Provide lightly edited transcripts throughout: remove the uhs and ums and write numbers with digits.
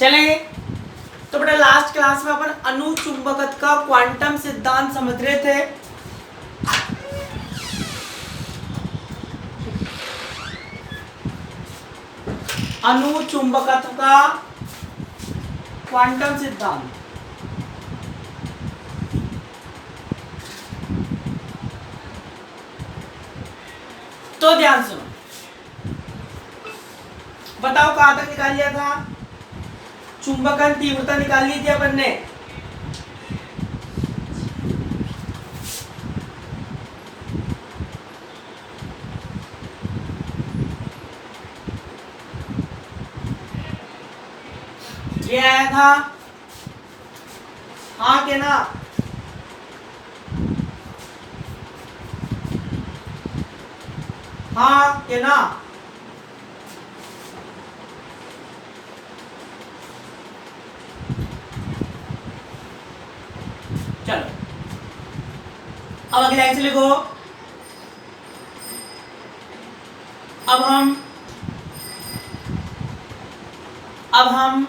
चलेंगे। तो बेटा लास्ट क्लास में अपन अनुचुंबकत्व का क्वांटम सिद्धांत समझ रहे थे। अनुचुंबकत्व का क्वांटम सिद्धांत। तो ध्यान सुनो, बताओ कहां तक निकाल लिया था? चुंबकन तीव्रता निकाल ली थी अपन ने। ये आया था हाँ के ना? हाँ के ना? चलो अब अगली लाइन से लिखो। अब हम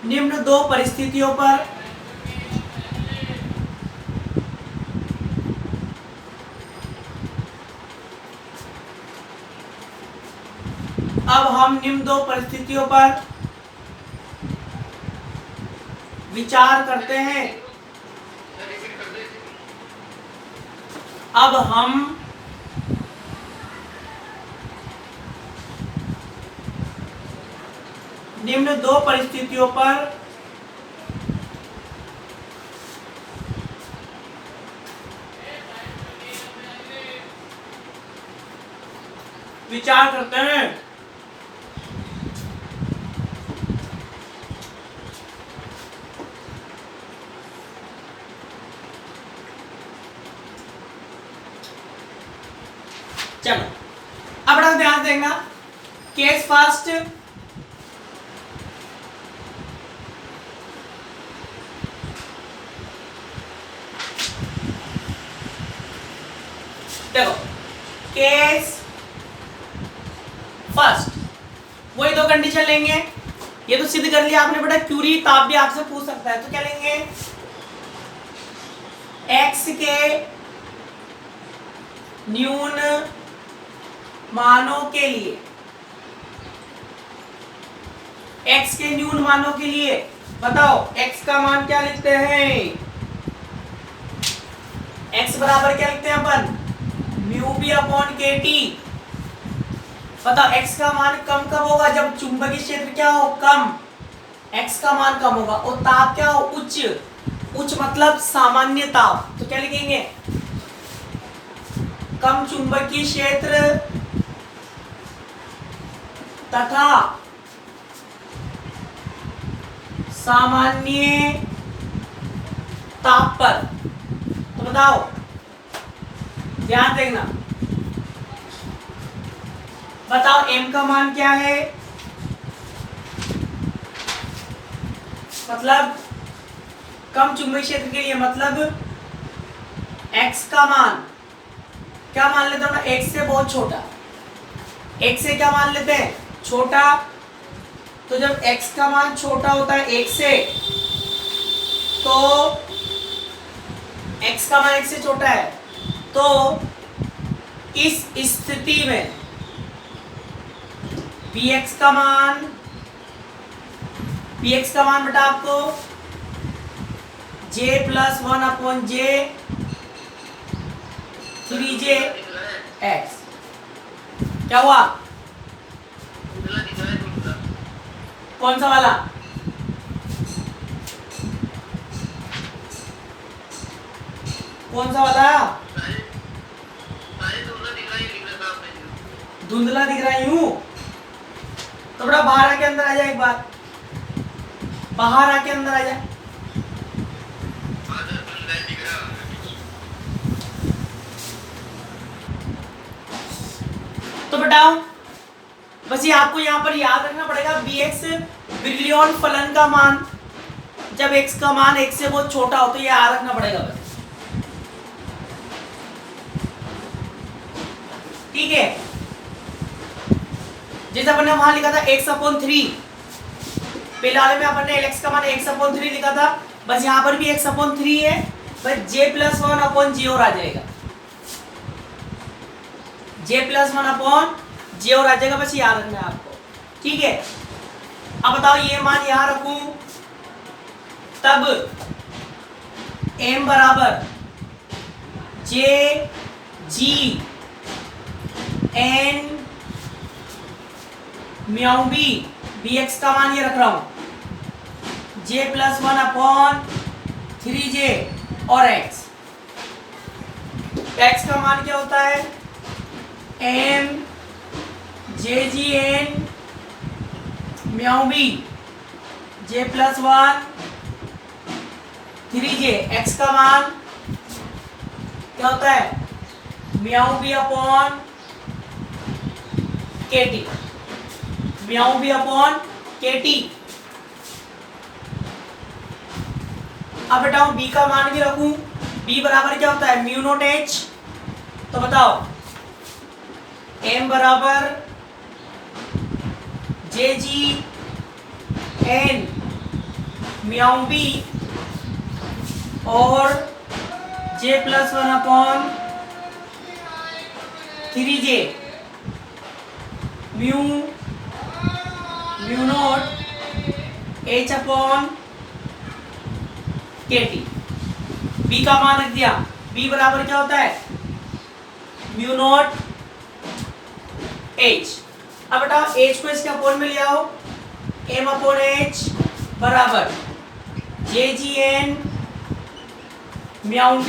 निम्न दो परिस्थितियों पर विचार करते हैं। अब हम निम्न दो परिस्थितियों पर विचार करते हैं। चलो अब बड़ा ध्यान देगा। केस फर्स्ट, देखो केस फर्स्ट वही दो कंडीशन लेंगे। ये तो सिद्ध कर लिया आपने बेटा, क्यूरी ताप भी आपसे पूछ सकता है। तो क्या लेंगे? एक्स के न्यून मानों के लिए, x के न्यून मानों के लिए बताओ x का मान क्या लिखते हैं? x बराबर क्या लिखते हैं अपन? म्यू बी अपॉन के टी। बताओ x का मान कम कब होगा? जब चुंबकीय क्षेत्र क्या हो? कम। x का मान कम होगा और ताप क्या हो? उच्च। उच्च मतलब सामान्य ताप। तो क्या लिखेंगे? कम चुंबकीय क्षेत्र तथा सामान्य ताप पर। तो बताओ, ध्यान देना, बताओ m का मान क्या है? मतलब कम चुंबकीय क्षेत्र के लिए मतलब x का मान क्या मान लेते हैं? x से बहुत छोटा। x से क्या मान लेते हैं? छोटा। तो जब x का मान छोटा होता है 1 से, तो x का मान 1 से छोटा है, तो इस स्थिति में px का मान बेटा आपको j plus 1 upon j 3j x। क्या हुआ? कौन सा वाला? कौन सा वाला? धुंधला दिख रहा हूं। तो बड़ा बाहर आके अंदर आ जाए, एक बार बाहर आके अंदर आ जाए। तो बताओ, बस ये आपको यहाँ पर याद रखना पड़ेगा। bx ब्रिलियन फलन का मान, जब x का मान 1 से बहुत छोटा हो तो ये याद रखना पड़ेगा बस। ठीक है, जैसे अपन ने वहां लिखा था x अपॉन 3, पहले वाले में अपन ने Lx का मान x/3 लिखा था, बस यहाँ पर भी x/3 है, बस j+1/j और आ जाएगा, j+1/j और आ जाएगा, बस याद रखना है आपको, ठीक है। अब बताओ ये मान यहाँ रखूं तब m बराबर j g n म्याऊ b, bx का मान ये रख रहा हूं j+1/3j और x का मान क्या होता है m jgn म्याऊ b j+1/3j, x का मान क्या होता है म्याऊ b/kt, म्याऊ b/kt। अब बताओ b का मान भी रखूं, b बराबर क्या होता है म्यू नॉट h, तो बताओ m बराबर jgn म्याऊ b और j+1/3j mu naught h/kt। b का मान रख दिया, b बराबर क्या होता है म्यू नॉट h। अब बताओ h को इसके अपोन में ले आओ, m/h बराबर jgn म्याऊ b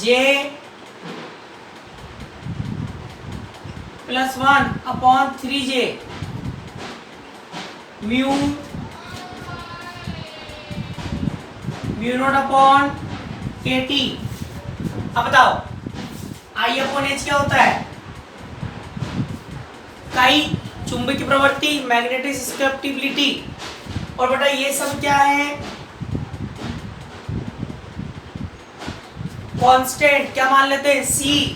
j+1/3j म्यू नॉट/kt। अब बताओ I/h क्या होता है काई चुंबकीय प्रवृत्ति, मैग्नेटिक ससेप्टिबिलिटी, और बेटा ये सब क्या है कांस्टेंट, क्या मान लेते हैं c/t,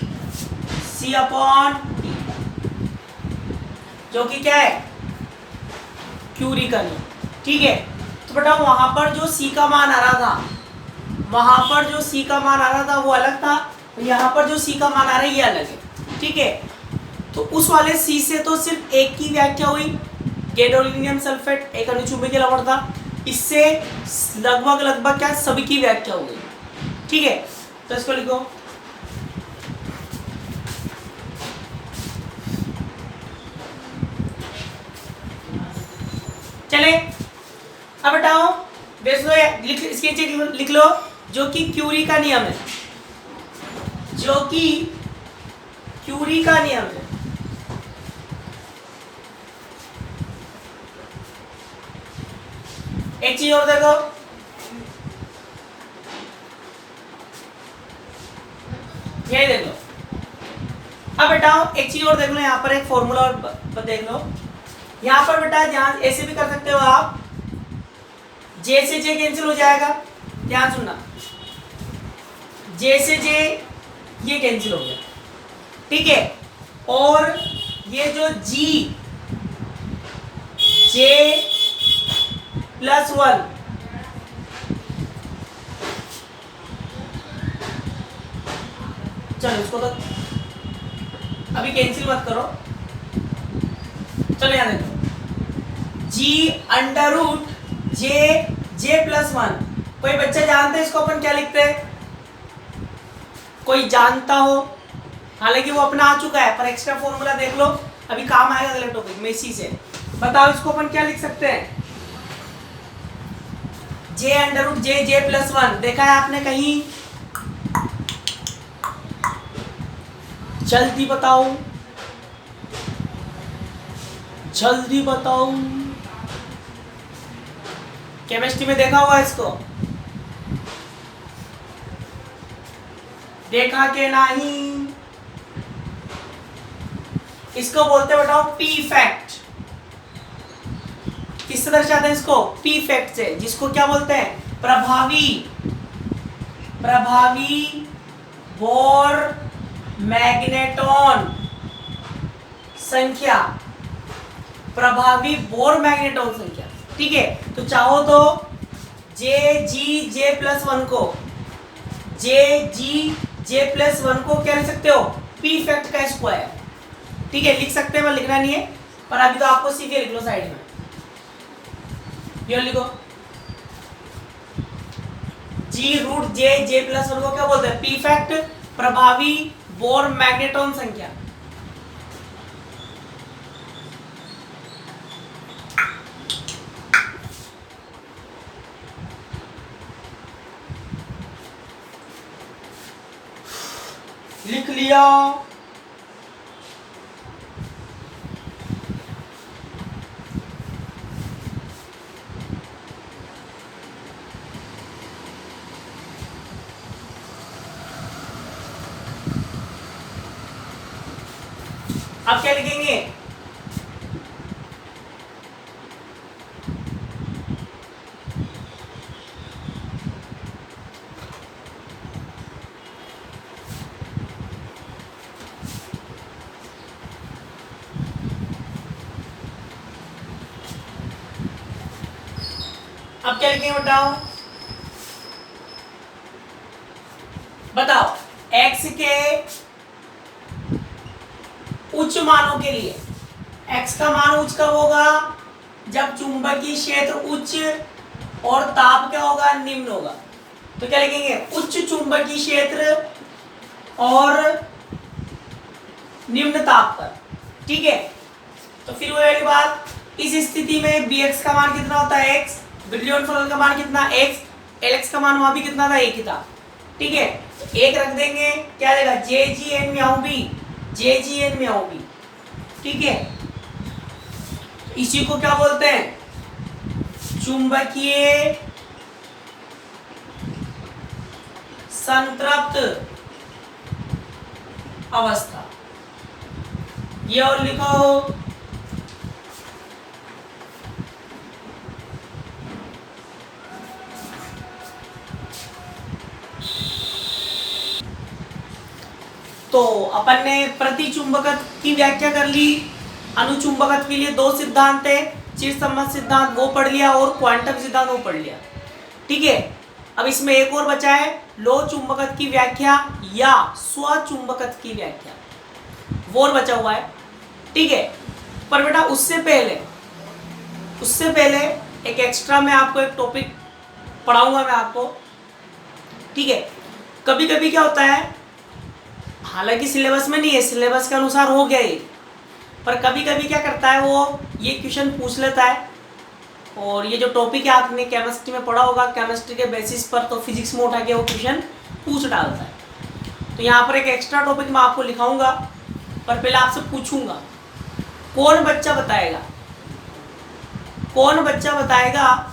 जो कि क्या है क्यूरी का नियम, ठीक है। तो बेटा वहां पर जो c का मान आ रहा था, वहां पर जो c का मान आ रहा था वो अलग था, यहाँ पर जो c का मान आ रहा है ये अलग है, ठीक है। तो उस वाले c से तो सिर्फ एक की व्याख्या हुई गैडोलिनियम सल्फेट, एक अनुचुंबकीय लवण था, इससे लगभग क्या सभी की व्याख्या हुई, ठीक है। तो इसको लिखो चले। अब बताओ इसके नीचे लिख लो जो कि क्यूरी का नियम है, जो कि क्यूरी का नियम है। एक चीज और देखो, ये देख लो। अब बेटा एक चीज और देख लो, यहाँ पर एक फॉर्मूला और देख लो। यहाँ पर बेटा ध्यान ऐसे भी कर सकते हो आप, जे से जे कैंसिल हो जाएगा, ध्यान सुनना, जे से जे ये कैंसिल हो गया, ठीक है। और ये जो जी j+1 चलो इसको तो अभी कैंसिल मत करो, चलो यहाँ देखो g√j+1। कोई बच्चा जानता है इसको अपन क्या लिखते हैं, कोई जानता हो? हालांकि वो अपना आ चुका है, पर एक्स्ट्रा फॉर्मूला देख लो, अभी काम आएगा अगले टॉपिक में इसी से। बताओ इसको अपन क्या लिख सकते हैं, j√j+1 देखा है आपने कहीं? जल्दी बताओ, जल्दी बताओ, केमिस्ट्री में देखा हुआ इसको? देखा के नहीं? इसको बोलते बताओ पी फैक्ट। किससे दर्शाते हैं इसको? पी फैक्ट से, जिसको क्या बोलते हैं? प्रभावी बोर मैग्नेटॉन संख्या, प्रभावी बोर मैग्नेट्रॉन संख्या। ठीक है, तो चाहो तो J+1 को J+1 को क्या लिख सकते हो, पी फैक्ट का स्क्वायर। ठीक है, लिख सकते हैं, मैं लिखना नहीं है, पर अभी तो आपको सीखे लिख लो साइड में। ये लिखो G√J+1 को क्या बोलते हैं, पी फैक्ट, प्रभावी बोर मैग्नेट्रॉन संख्या। लिख लिया। अब क्या लिखेंगे, अब क्या लिखेंगे बताओ, x के उच्च मानों के लिए, x का मान उच्च कब होगा, जब चुंबकीय क्षेत्र उच्च और ताप क्या होगा, निम्न होगा। तो क्या लिखेंगे, उच्च चुंबकीय क्षेत्र और निम्न ताप पर। ठीक है, तो फिर वो वाली बात, इस स्थिति में bx का मान कितना होता है, x, ब्रिलियंट फलन का मान कितना, x, lx का मान वहां भी कितना था, एक ही था। ठीक है, तो एक रख देंगे, क्या देगा, JGN म्याऊ b, JGN म्याऊ b। ठीक है, इसी को क्या बोलते हैं, चुंबकीय संतृप्त अवस्था। ये और लिखो, तो अपन ने प्रतिचुंबकत्व की व्याख्या कर ली, अनुचुंबकत्व के लिए दो सिद्धांत है, चिरसम्मत सिद्धांत वो पढ़ लिया और क्वांटम सिद्धांत वो पढ़ लिया। ठीक है, अब इसमें एक और बचा है, लोह चुंबकत्व की व्याख्या या स्वचुंबकत्व की व्याख्या, वो और बचा हुआ है। ठीक है, पर बेटा उससे पहले एक एक्स्ट्रा मैं आपको एक टॉपिक पढ़ाऊंगा मैं आपको। ठीक है, कभी कभी क्या होता है, हालांकि सिलेबस में नहीं है, सिलेबस के अनुसार हो गया ये, पर कभी कभी क्या करता है वो, ये क्वेश्चन पूछ लेता है, और ये जो टॉपिक है आपने केमिस्ट्री में पढ़ा होगा, केमिस्ट्री के बेसिस पर तो फिजिक्स में उठा के वो क्वेश्चन पूछ डालता है। तो यहाँ पर एक एक्स्ट्रा टॉपिक मैं आपको लिखाऊंगा, पर पहले आपसे पूछूंगा, कौन बच्चा बताएगा,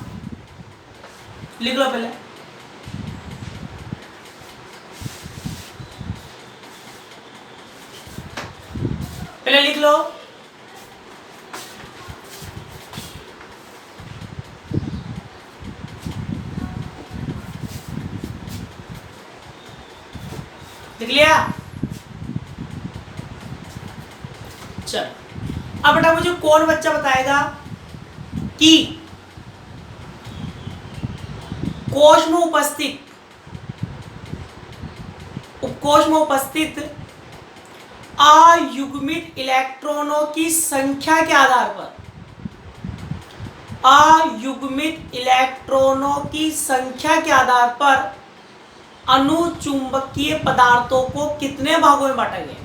लिख लो पहले, लिख लो, लिख लिया। चल, अब बेटा मुझे कौन बच्चा बताएगा कि कोश में उपस्थित अयुग्मित इलेक्ट्रॉनों की संख्या के आधार पर, अयुग्मित इलेक्ट्रॉनों की संख्या के आधार पर अनुचुंबकीय पदार्थों को कितने भागों में बांटा गया।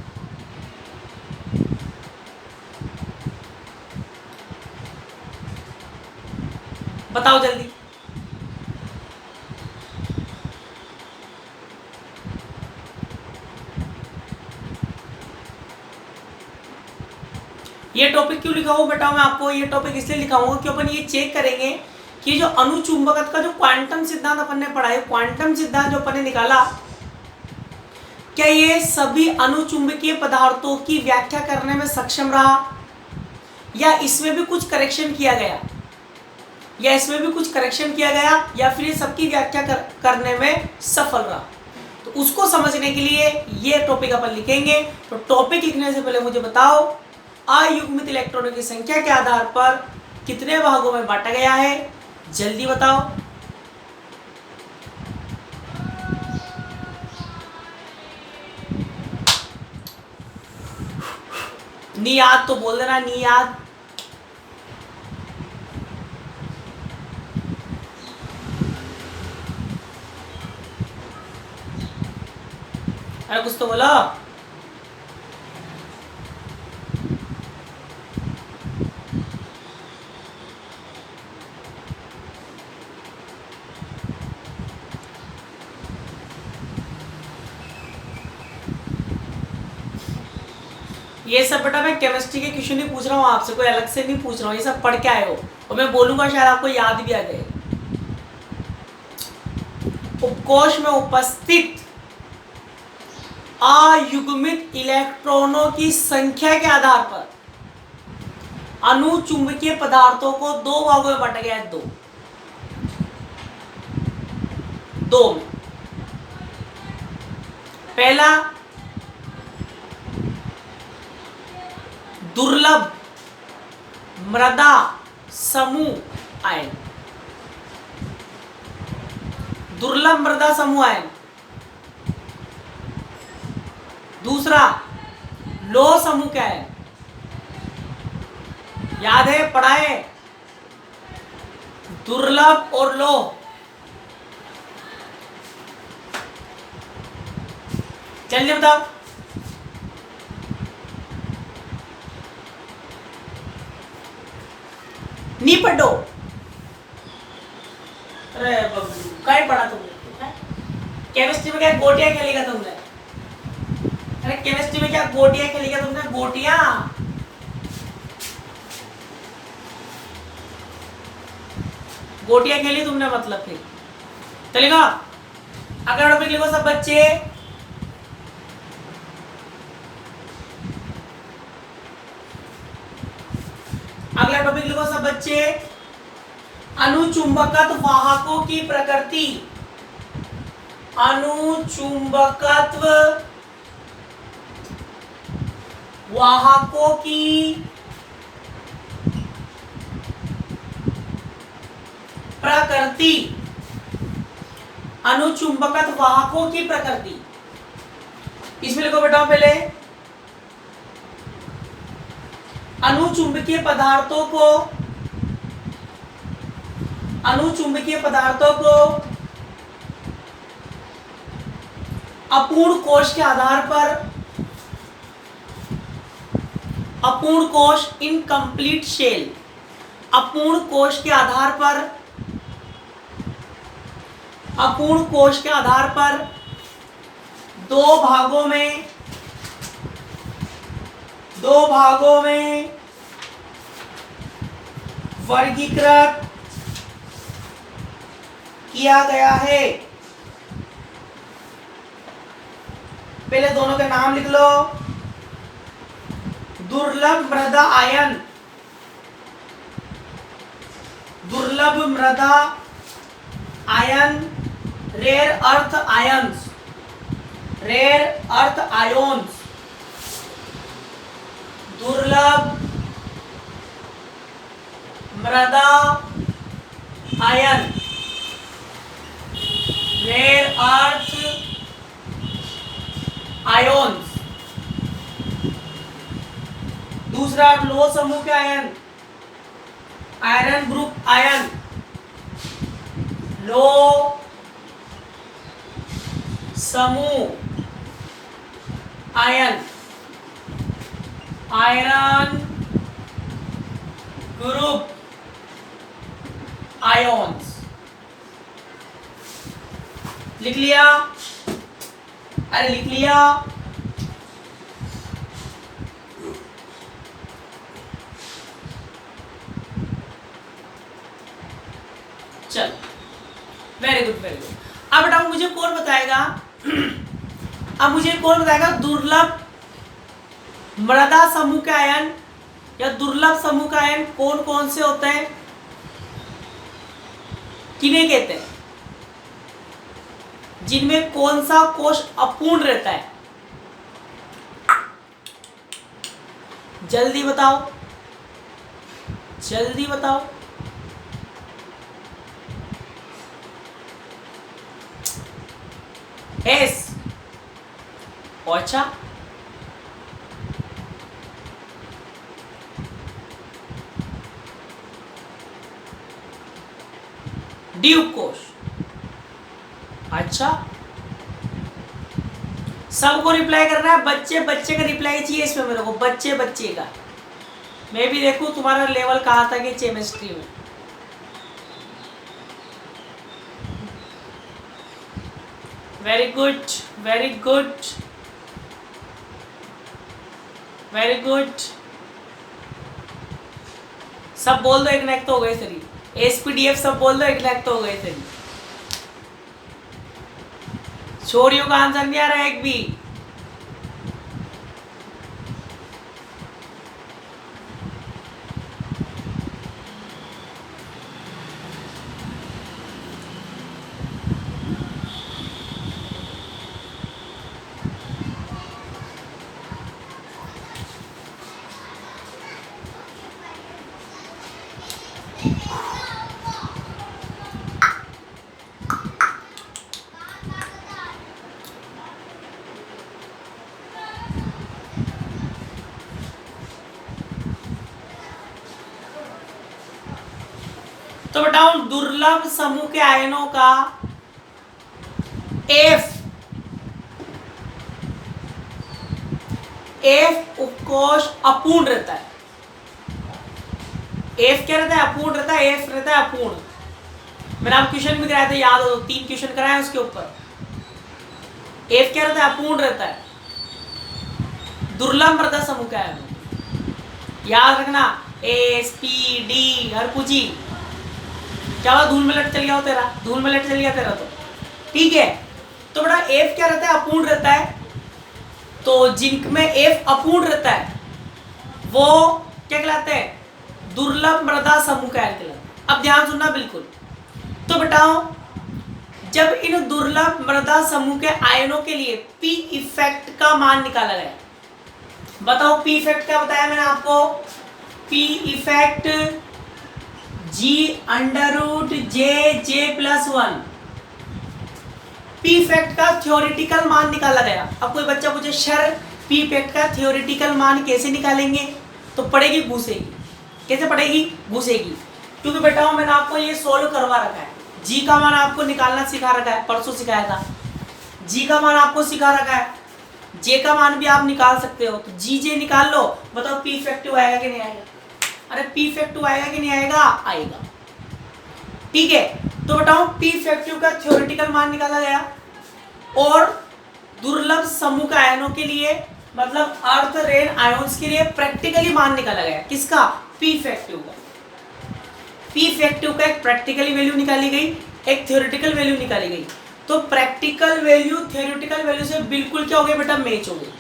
बताओ जल्दी। ये टॉपिक क्यों लिखा हूं बेटा, मैं आपको ये टॉपिक इसलिए लिखाऊंगा कि अपन ये चेक करेंगे कि जो अनुचुंबकत्व का जो क्वांटम सिद्धांत अपन ने पढ़ा है, क्वांटम सिद्धांत जो अपन ने निकाला, क्या ये सभी अनुचुंबकीय पदार्थों की व्याख्या करने में सक्षम रहा, या इसमें भी कुछ करेक्शन किया गया, या फिर ये सबकी व्याख्या करने में सफल रहा। तो उसको समझने के लिए ये टॉपिक अपन लिखेंगे। तो टॉपिक लिखने से पहले मुझे बताओ अयुग्मित इलेक्ट्रॉनों की संख्या के आधार पर कितने भागों में बांटा गया है? जल्दी बताओ। नियाद तो बोल देना, नियाद। अरे कुछ तो बोलो। ये सब बेटा मैं केमिस्ट्री के क्वेश्चन नहीं पूछ रहा हूँ आपसे, कोई अलग से नहीं पूछ रहा हूँ, ये सब पढ़ के आए हो और मैं बोलूंगा शायद आपको याद भी आ जाए। उपकोश में उपस्थित अयुग्मित इलेक्ट्रॉनों की संख्या के आधार पर अनुचुंबकीय पदार्थों को दो भागों में बांटा गया है। दो में। पहला दुर्लभ मृदा समूह आयन, दुर्लभ मृदा समूह आयन। दूसरा लौह समूह क्या है? याद है, पढ़ा है? दुर्लभ और लौह। चलिए बताओ। नहीं पढ़ो। अरे क्या पढ़ा तुमने? केमिस्ट्री में क्या गोटियां खेलेगा तुमने? अरे केमिस्ट्री में क्या गोटियां खेलेगा तुमने? गोटियां। गोटियां खेली तुमने मतलब फिर चलेगा। अगला टॉपिक लिखो सब बच्चे। अगला टॉपिक लिखो सब बच्चे। अनुचुंबकत्व वाहकों की प्रकृति। अनुचुंबकत्व वाहकों की प्रकृति। अनुचुंबकत्व वाहकों की प्रकृति। इसमें लिखो बेटा पहले अनुचुंबकीय पदार्थों को अपूर्ण कोश के आधार पर, अपूर्ण कोश इनकम्प्लीट शेल, अपूर्ण कोश के आधार पर, अपूर्ण कोश के आधार पर दो भागों में वर्गीकृत किया गया है। पहले दोनों के नाम लिख लो। दुर्लभ मृदा आयन, दुर्लभ मृदा आयन, rare earth ions, rare earth ions. दुर्लभ मृदा आयन, रेयर अर्थ आयोन्स। दूसरा लौह समूह के आयन, आयरन ग्रुप आयन, लौह समूह आयन, आयरन ग्रुप आयोन्स। लिख लिया? अरे लिख लिया? चल वेरी गुड वेरी गुड। अब बेटा मुझे कौन बताएगा, अब मुझे कौन बताएगा दुर्लभ मृदा समूह के आयन या दुर्लभ समूह का आयन कौन कौन से होते हैं, किन्हें कहते हैं, जिनमें कौन सा कोश अपूर्ण रहता है? जल्दी बताओ, जल्दी बताओ। एस, अच्छा ड्यूब कोश, अच्छा सबको रिप्लाई करना है। बच्चे बच्चे का रिप्लाई चाहिए इसमें मेरे को, बच्चे बच्चे का। मैं भी देखूं तुम्हारा लेवल कहाँ तक है केमिस्ट्री में। Very good, very good, very good. सब बोल दो, एक नेक तो हो गए सरी। एसपीडीएफ सब बोल दो, एक नेक तो हो गए सरी। छोरियों का आंसर नहीं आ रहा है एक भी। तो बताओ दुर्लभ समूह के आयनों का एफ उपकोष अपूर्ण रहता है। एफ क्या रहता है? अपूर्ण रहता है। एफ रहता है अपूर्ण। मैंने आप क्वेश्चन भी कराए थे, याद हो, 3 क्वेश्चन कराए उसके ऊपर। एफ क्या रहता है? अपूर्ण रहता है। दुर्लभ मृदा समूह का आयन, याद रखना। एस पी डी हर कुछ ही क्या हुआ? धूल में लट चल गया हो तेरा, धूल में लट चल गया तेरा, तो ठीक है। तो बेटा एफ क्या रहता है? अपूर्ण रहता है। तो जिनमें एफ अपूर्ण रहता है वो क्या कहलाते हैं? दुर्लभ मृदा समूह का आयन कहलाते हैं। अब ध्यान सुनना बिल्कुल। तो बताओ जब इन दुर्लभ मृदा समूह के आयनों के लिए पी इफेक्ट का मान निकाला गया, बताओ पी इफेक्ट क्या बताया मैंने आपको? P effect G√J+1। P effect का थ्योरेटिकल मान निकाला गया। अब कोई बच्चा पूछे सर पी इफेक्ट का थ्योरेटिकल मान कैसे निकालेंगे? तो पड़ेगी घुसेगी। कैसे पड़ेगी? घुसेगी। क्योंकि बेटा मैंने आपको ये सोल्व करवा रखा है। जी का मान आपको निकालना सिखा रखा है, परसों सिखाया था। जी का मान आपको सिखा रखा है, जे का मान भी आप निकाल सकते हो। तो जी जे निकाल लो, बताओ पी इफेक्टिव आएगा कि नहीं आएगा? अरे पी इफेक्टिव आएगा कि नहीं आएगा? आएगा। ठीक है। तो बताओ पी इफेक्टिव का थ्योरेटिकल मान निकाला गया और दुर्लभ समूह के आयनों के लिए मतलब अर्थ रेन आयंस के लिए प्रैक्टिकली मान निकाला गया। किसका? पी इफेक्टिव का। पी इफेक्टिव का एक प्रैक्टिकली वैल्यू निकाली गई, एक थ्योरेटिकल वैल्यू निकाली गई। तो प्रैक्टिकल वैल्यू थ्योरेटिकल वैल्यू से बिल्कुल क्या हो गई बेटा? मैच हो गई।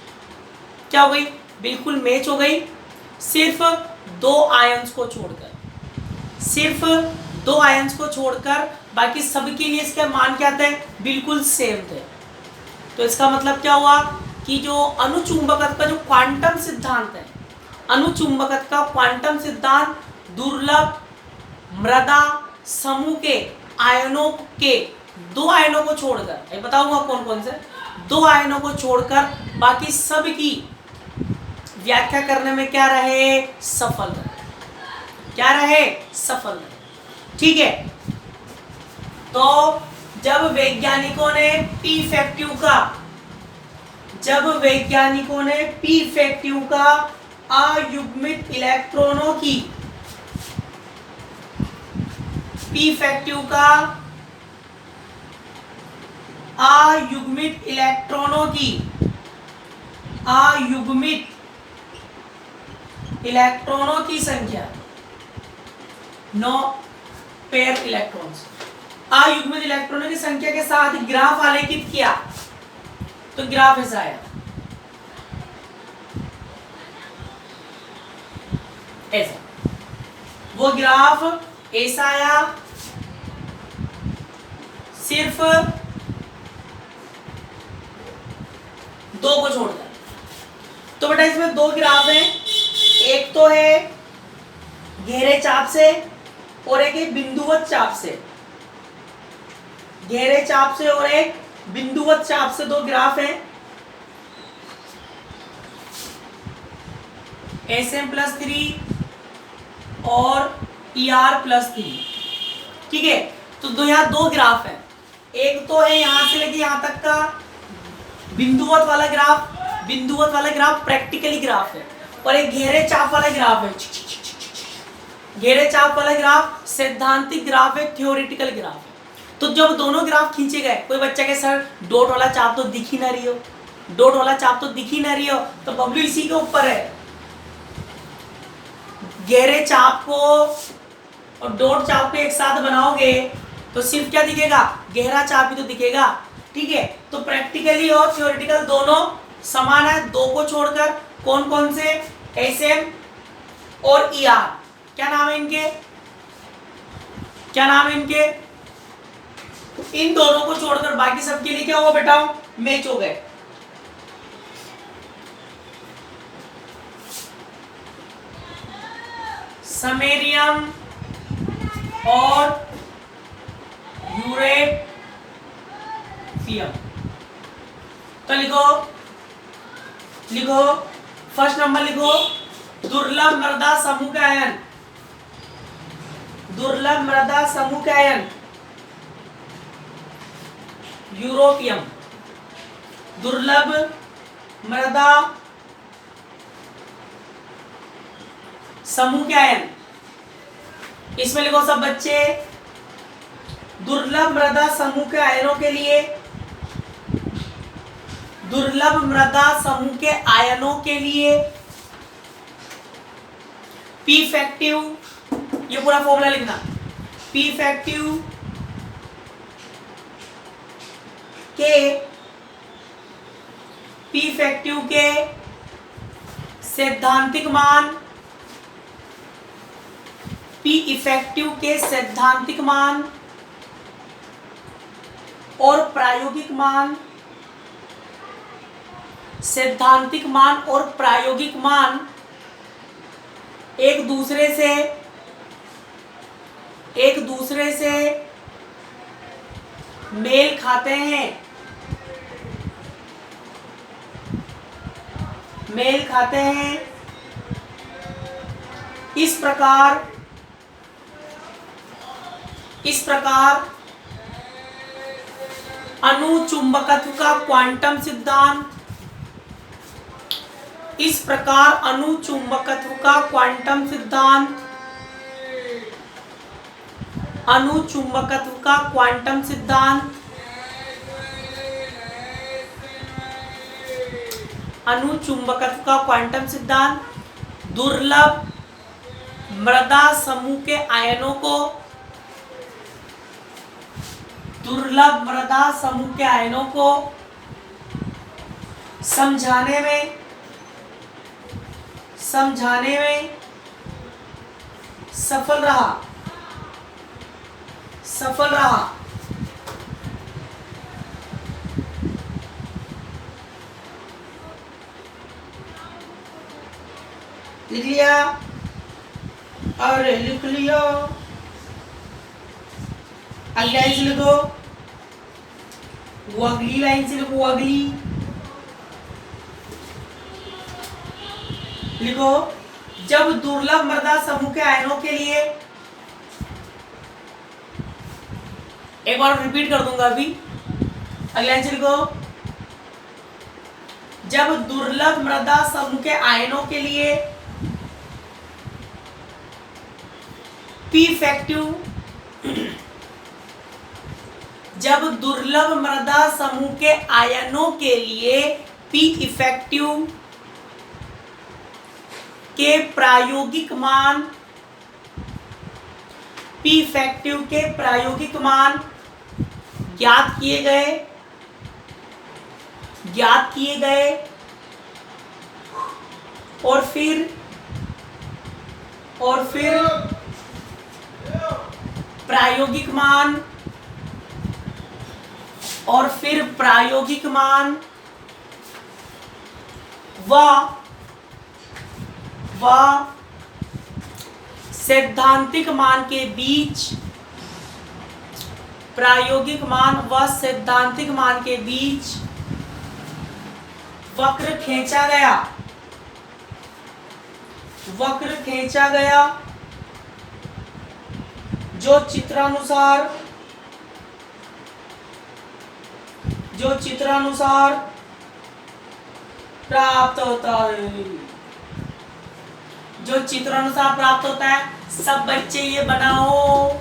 क्या हो गई? बिल्कुल मैच हो गई। सिर्फ 2 आयंस को छोड़कर, सिर्फ 2 आयंस को छोड़कर बाकी सबके लिए इसके मान क्या थे? बिल्कुल सेम थे। तो इसका मतलब क्या हुआ कि जो अणुचुंबकत्व का जो क्वांटम सिद्धांत है, अणुचुंबकत्व का क्वांटम सिद्धांत दुर्लभ मृदा समूह के आयनों के 2 आयनों को छोड़कर, ये बताऊंगा कौन कौन से 2 आयनों को छोड़कर बाकी सब की व्याख्या करने में क्या रहे? सफल रहे। क्या रहे? सफल रहे। ठीक है। तो जब वैज्ञानिकों ने पी इफेक्टिव का अयुग्मित इलेक्ट्रॉनों की इलेक्ट्रॉनों की संख्या 9 पेयर इलेक्ट्रॉन्स, अयुग्मित इलेक्ट्रॉनों की संख्या के साथ ग्राफ आलेखित किया तो ग्राफ ऐसा आया, ऐसा। वो ग्राफ ऐसा आया सिर्फ 2 को छोड़कर। तो बेटा इसमें 2 ग्राफ हैं, एक तो है गहरे चाप से और एक है बिंदुवत चाप से। गहरे चाप से और एक बिंदुवत चाप से दो ग्राफ हैं। SM+3 और ER+3। ठीक है, तो यहाँ दो ग्राफ है। एक तो है यहां से लेके यहां तक का बिंदुवत वाला ग्राफ। बिंदुवत वाला ग्राफ प्रैक्टिकली ग्राफ है, और एक गहरे चाप वाला ग्राफ है। गहरे चाप वाला ग्राफ सैद्धांतिक ग्राफ है, थ्योरेटिकल ग्राफ है। तो जब दोनों ग्राफ खींचे गए, कोई बच्चा के सर डॉट वाला चाप तो दिख ही ना रही हो, डॉट वाला चाप तो दिख ही ना रही हो, तो बबलू इसी के ऊपर है। गहरे चाप को और डॉट चाप को एक साथ बनाओगे तो सिर्फ क्या दिखेगा, गहरा चाप ही तो दिखेगा। ठीक है, तो प्रैक्टिकली और थ्योरेटिकल दोनों समान है, दो को छोड़कर। कौन कौन से, SM और ER। क्या नाम है इनके, क्या नाम है इनके? इन दोनों को छोड़कर बाकी सबके लिए क्या हुआ बेटा, मैच हो गए। समेरियम और यूरेपियम। तो लिखो लिखो, फर्स्ट नंबर लिखो दुर्लभ मृदा समूह के आयन। दुर्लभ मृदा समूह के आयन यूरोपियम। दुर्लभ मृदा समूह के आयन, इसमें लिखो सब बच्चे, दुर्लभ मृदा समूह के आयनों के लिए, दुर्लभ मृदा समूह के आयनों के लिए P फैक्टिव, ये पूरा फॉर्मूला लिखना, P फैक्टिव के, P फैक्टिव के सैद्धांतिक मान, P इफेक्टिव के सैद्धांतिक मान और प्रायोगिक मान, सैद्धांतिक मान और प्रायोगिक मान एक दूसरे से मेल खाते हैं, मेल खाते हैं। इस प्रकार अणुचुंबकत्व का क्वांटम सिद्धांत, इस प्रकार अणुचुंबकत्व का क्वांटम सिद्धांत, अणुचुंबकत्व का क्वांटम सिद्धांत, अणुचुंबकत्व का क्वांटम सिद्धांत दुर्लभ मृदा समूह के आयनों को, दुर्लभ मृदा समूह के आयनों को समझाने में सफल रहा। लिख लिया? अरे लिख लिया। अगली लाइन से लिखो, वो अगली लाइन से लिखो, अगली लिखो, जब दुर्लभ मृदा समूह के आयनों के लिए, एक बार रिपीट कर दूंगा अभी, अगली लाइन से लिखो, जब दुर्लभ मृदा समूह के आयनों के लिए P फैक्टिव, जब दुर्लभ मृदा समूह के आयनों के लिए P इफेक्टिव के प्रायोगिक मान, P इफेक्टिव के प्रायोगिक मान ज्ञात किए गए और फिर प्रायोगिक मान व व सैद्धांतिक मान के बीच, प्रायोगिक मान व सैद्धांतिक मान के बीच वक्र खींचा गया, वक्र खींचा गया जो चित्रानुसार प्राप्त होता है, जो चित्रानुसार प्राप्त होता है। सब बच्चे ये बनाओ,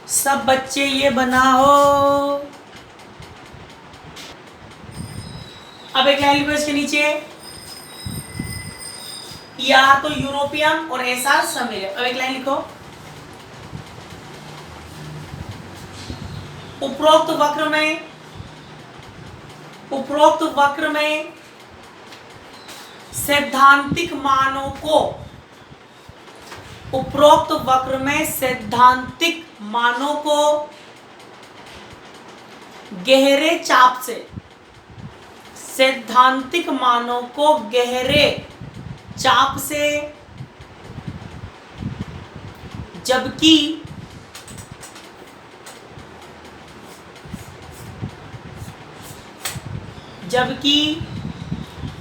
सब बच्चे ये बनाओ। अब एक लाइन लिखो इसके नीचे, या तो यूरोपियन और ऐसा समय। अब एक लाइन लिखो, उपरोक्त वक्र में सैद्धांतिक मानों को, उपरोक्त वक्र में सैद्धांतिक मानों को गहरे चाप से, सैद्धांतिक मानों को गहरे चाप से, जबकि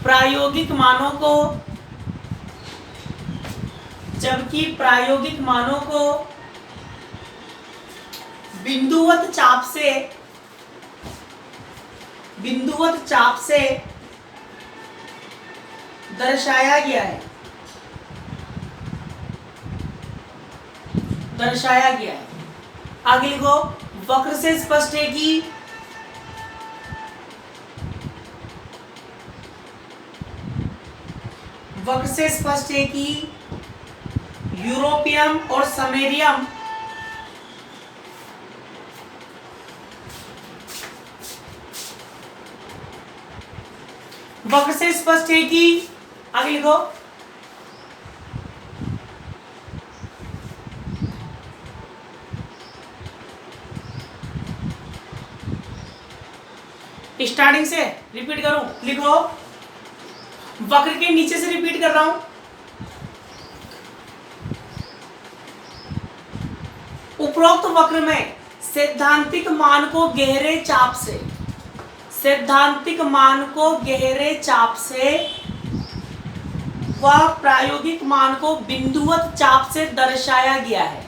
प्रायोगिक मानों को बिंदुवत चाप से दर्शाया गया है, आगे लिखो, वक्र से स्पष्ट है कि यूरोपियम और समेरियम वक्र से स्पष्ट है कि, आगे लिखो, स्टार्टिंग से रिपीट करूं, लिखो, वक्र के नीचे से रिपीट कर रहा हूं। उपरोक्त वक्र में सैद्धांतिक मान को गहरे चाप से, सैद्धांतिक मान को गहरे चाप से व प्रायोगिक मान को बिंदुवत चाप से दर्शाया गया है।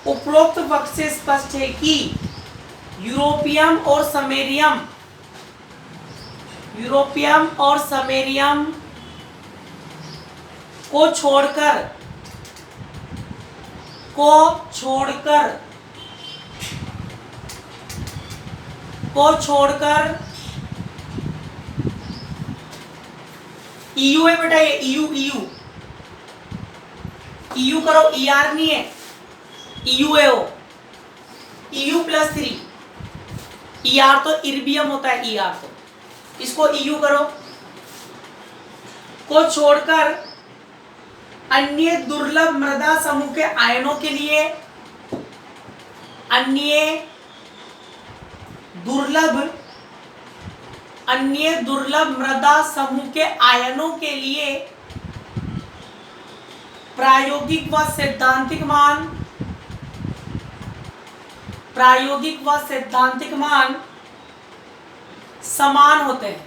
उपरोक्त वक्र से स्पष्ट है कि यूरोपियम और समेरियम को छोड़कर EU है बेटा, ये EU करो, ER नहीं है, EU है वो, EU+3, ER तो इर्बियम होता है, ER तो, इसको EU करो, को छोड़कर अन्य दुर्लभ मृदा समूह के आयनों के लिए, अन्य दुर्लभ मृदा समूह के आयनों के लिए प्रायोगिक व सैद्धांतिक मान समान होते हैं,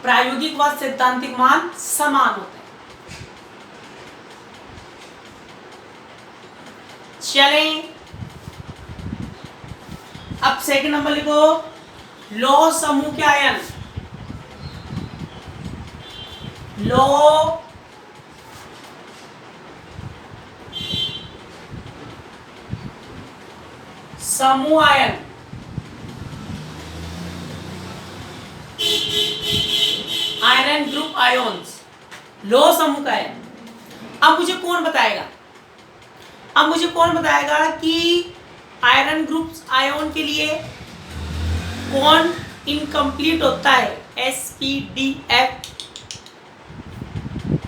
प्रायोगिक व सैद्धांतिक मान समान होते हैं। चलें, अब सेकंड नंबर लिखो, लौह समूह के आयन, लौह समूह आयन, आयरन ग्रुप आयोन्स, लौह समूह का आयन। अब मुझे कौन बताएगा कि आयरन ग्रुप आयोन के लिए कौन इनकम्प्लीट होता है, SPDF।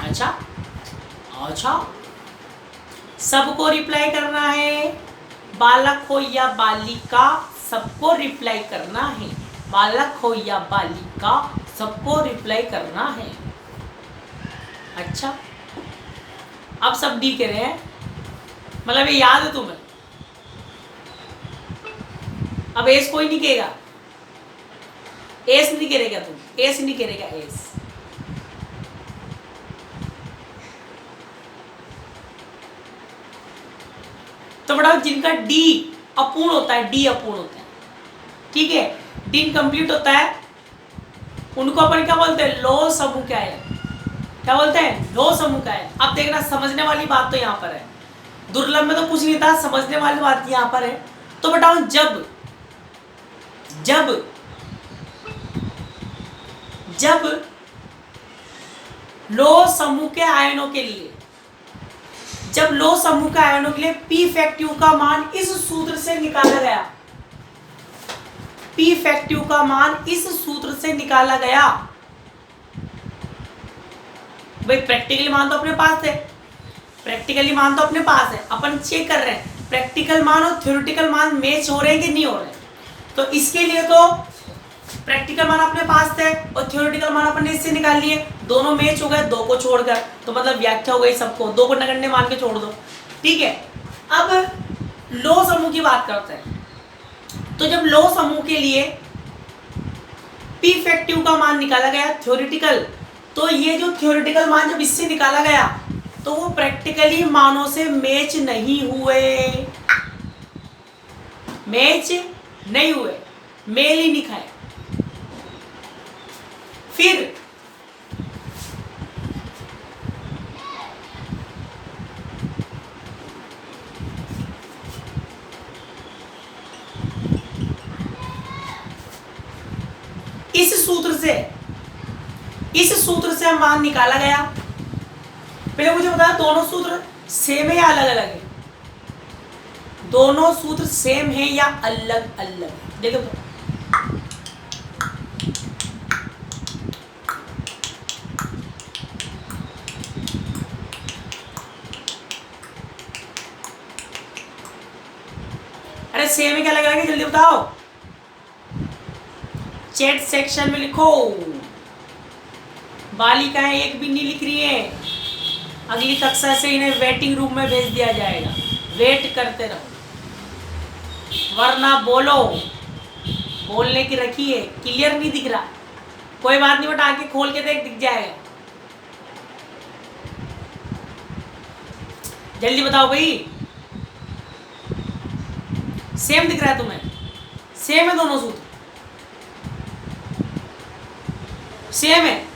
अच्छा, सबको रिप्लाई करना है, बालक हो या बालिका सबको रिप्लाई करना है, बालक हो या बालिका सबको रिप्लाई करना है। अच्छा, अब सब डी कह रहे हैं, मतलब ये याद है तुम्हें। अब एस कोई नहीं कहेगा, एस नहीं करेगा, तुम एस नहीं करेगा, एस। तो बताओ जिनका डी अपूर्ण होता है, डी अपूर्ण होता है, ठीक है, डी इनकम्प्लीट होता है, उनको अपन क्या बोलते हैं, लो समूह का है, क्या बोलते हैं, लो समूह का है। अब देखना समझने वाली बात तो यहाँ पर है, दुर्लभ में तो कुछ नहीं था, समझने वाली बात यहाँ पर है। तो बताओ जब जब जब लो समूह के आयनों के लिए, जब लो समूह के आयनों के लिए पी फैक्टिव का मान इस सूत्र से निकाला गया, पी फैक्टिव का मान इस सूत्र से निकाला गया। भाई प्रैक्टिकली मान तो अपने पास है, प्रैक्टिकली मान तो अपने पास है, अपन चेक कर रहे हैं प्रैक्टिकल मान और थ्योरेटिकल मान मैच हो रहे हैं कि नहीं हो रहे। तो इसके लिए तो प्रैक्टिकल मान अपने पास थे और थ्योरेटिकल मान अपन ने इससे निकाल लिए, दोनों मैच हो गए, दो को छोड़कर, तो मतलब व्याख्या हो गई सबको, दो को नगण्य मान के छोड़ दो, ठीक है। अब लो समूह की बात करते हैं, तो जब लो समूह के लिए पी फैक्टिव का मान निकाला गया थ्योरेटिकल, तो ये जो थ्योरेटिकल मान जब इससे निकाला गया तो वो प्रैक्टिकली मानों से मैच नहीं हुए, मैच नहीं हुए, मेल ही नहीं खाए। फिर इस सूत्र से मान निकाला गया। पहले मुझे बता, दोनों सूत्र सेम है या अलग अलग है, दोनों सूत्र सेम है या अलग अलग, देखो अरे सेम है क्या अलग अलग है, जल्दी बताओ, चैट सेक्शन में लिखो। बालिकाएं एक भी नहीं लिख रही है, अगली कक्षा से इन्हें वेटिंग रूम में भेज दिया जाएगा, वेट करते रहो, वरना बोलो, बोलने की रखी है, क्लियर नहीं दिख रहा, कोई बात नहीं, बटा आके खोल के देख, दिख जाएगा, जल्दी बताओ भाई। सेम दिख रहा है तुम्हें, सेम है दोनों सूत्र, सेम है।